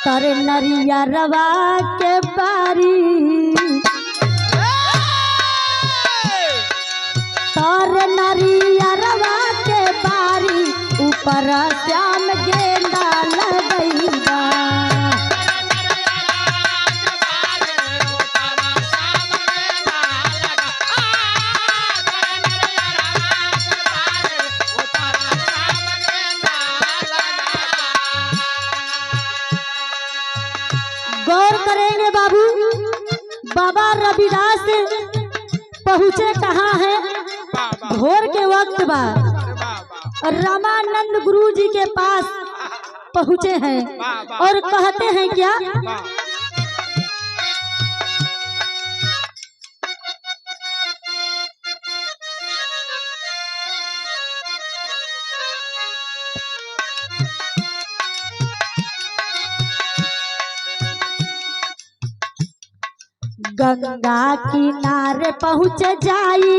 तारे नरिया रवा के बारी, तारे नरिया रवा के बारी, ऊपर श्याम गेंदा लगैबा। गौर करेंगे बाबू, बाबा रविदास पहुँचे कहाँ है? भोर के वक्त बा रामानंद गुरु जी के पास पहुँचे हैं और कहते हैं क्या? गंगा किनारे पहुँच जाई,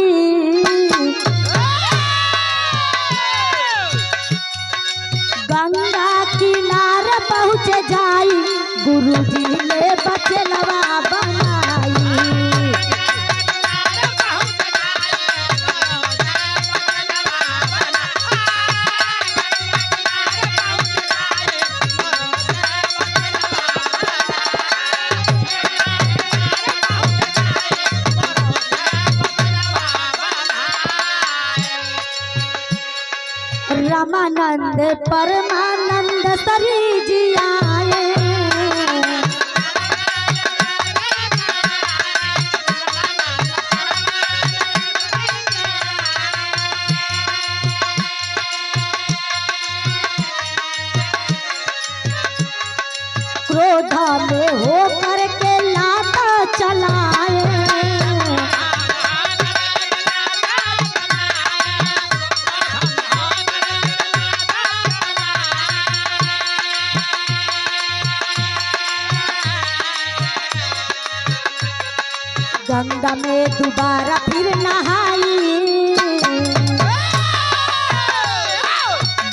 गंगा किनारे पहुँच जाई, गुरुजी ने बचनवा बनाई। रामानंद परमानंद सरी जी आए, क्रोध में हो करके लाता चलाए, गंगा में दोबारा फिर नहाई,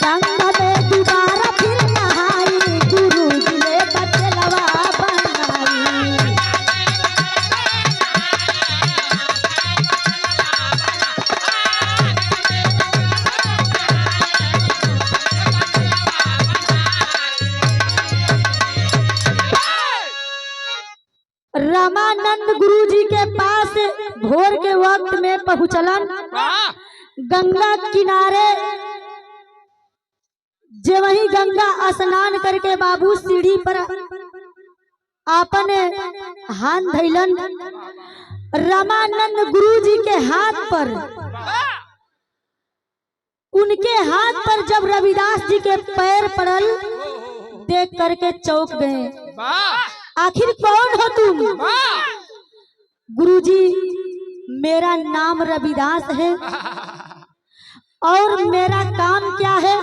गंगा में दोबारा फिर नहाई, गुरु जी ने बचनवा बनाई। रामानंद गुरु जी के पास भोर के वक्त में पहुंचलन। गंगा किनारे जे वही गंगा स्नान करके बाबू सीढ़ी पर आपन हाथ धैलन। रामानंद गुरु जी के हाथ पर, उनके हाथ पर जब रविदास जी के पैर पड़ल, देख करके चौंक गए। आखिर कौन हो तुम? गुरुजी, मेरा नाम रविदास है और मेरा काम क्या है?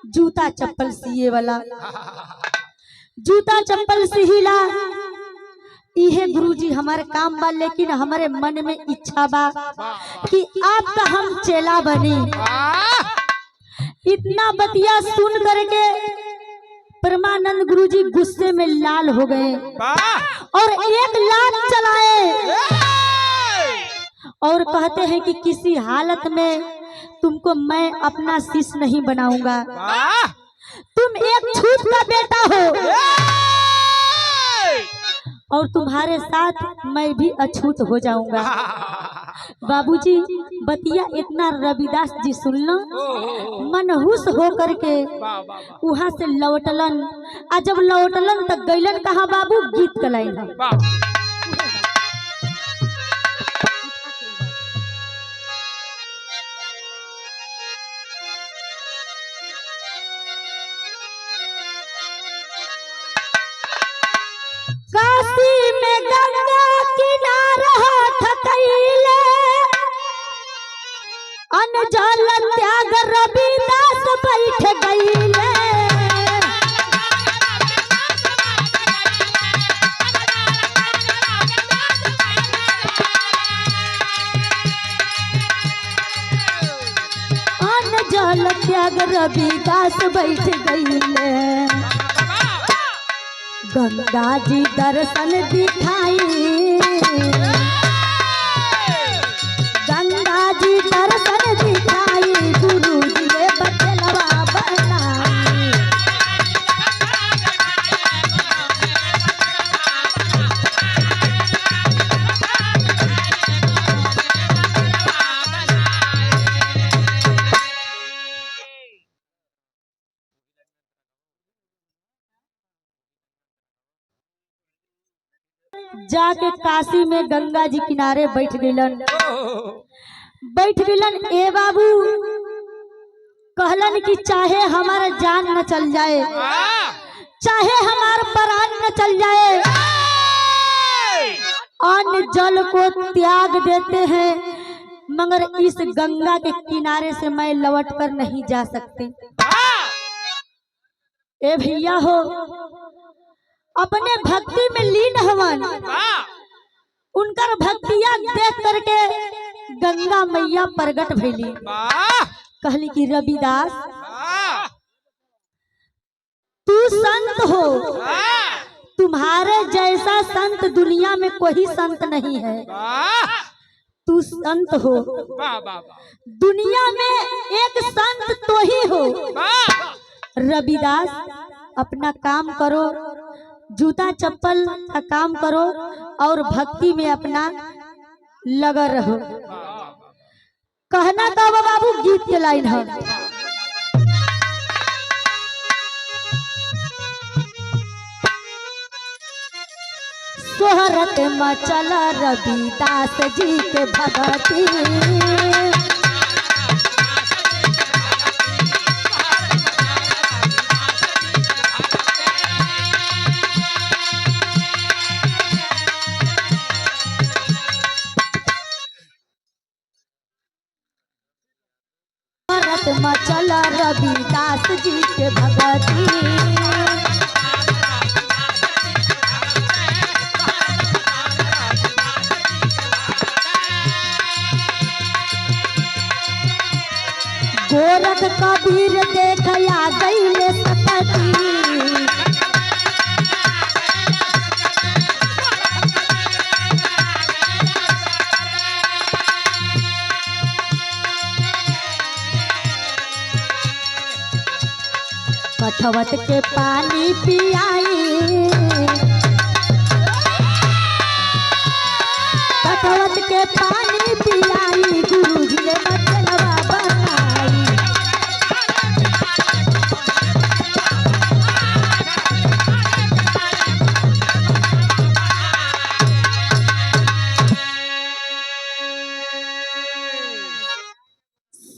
जूता चप्पल सिए वाला, जूता चप्पल सिहिला, इहे गुरुजी हमारे काम बा। लेकिन हमारे मन में इच्छा बा कि आपका हम चेला बने। इतना बतिया सुन करके परमानंद गुरुजी गुस्से में लाल हो गए और एक लात चलाए और कहते हैं कि किसी हालत में तुमको मैं अपना शिष्य नहीं बनाऊंगा। तुम एक छूत का बेटा हो और तुम्हारे साथ मैं भी अछूत हो जाऊंगा। बाबूजी, बतिया इतना रविदास जी सुनना, मनहूस हो करके वहां से लौटलन। आ जब लौटलन तक गईलन कहा बाबू? गीत गलाइन। काशी में गंगा किनारा ठकैले, अनजान त्याग रविदास बैठ गईले। अनजान त्याग रविदास बैठ गईले। गंगा जी दर्शन दिखाई, गंगा जी दर्शन दिखाई, गुरु जी ने बचलवा बनाई। जाके काशी में गंगा जी किनारे बैठ गइलन। ए बाबू कहलन कि चाहे हमारा जान न चल जाए, चाहे हमार प्राण न चल जाए, अन्न जल को त्याग देते हैं, मगर इस गंगा के किनारे से मैं लौट कर नहीं जा सकते। ए भैया हो, अपने भक्ति में लीन हवन, उनकर भक्तिया देख करके गंगा मैया प्रगट भइली। कहली कि रविदास तू संत हो, तुम्हारे जैसा संत दुनिया में कोई संत नहीं है। तू संत हो, दुनिया में एक संत तो ही हो। रविदास अपना काम करो, जूता चप्पल का काम करो और भक्ति में अपना लगा रहो। कहना का बाबू गीत के लाइन है। सोहरत मचल रविदास जी के भगती, मचल रविदास जी के भगती, गोरख कबीर देखया गईले सतती, कठवत के पानी पियाई, कठवत के पानी पियाई, गुरु जी ने बचलवा बनाई।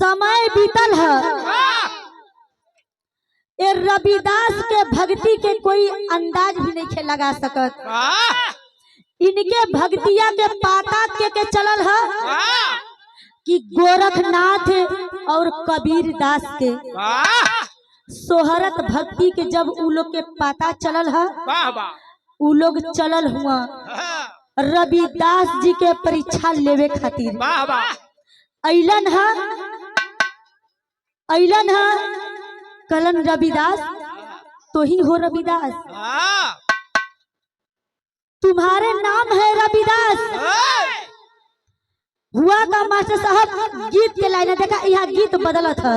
समय बीतल है, ये रविदास के भक्ति के कोई अंदाज भी नहीं लगा सकत। इनके भक्तिया के पाता के चलल है कि गोरखनाथ और कबीर दास के सोहरत भक्ति के जब उ लोग के पाता चलल है, उ लोग चलल हुआ रविदास जी के परीक्षा लेवे खातिर। अइलन है कहलन रविदास तो ही हो रविदास, तुम्हारे नाम है रविदास। हुआ का मास्टर साहब गीत के लाइन देखा, यहाँ गीत बदलत है।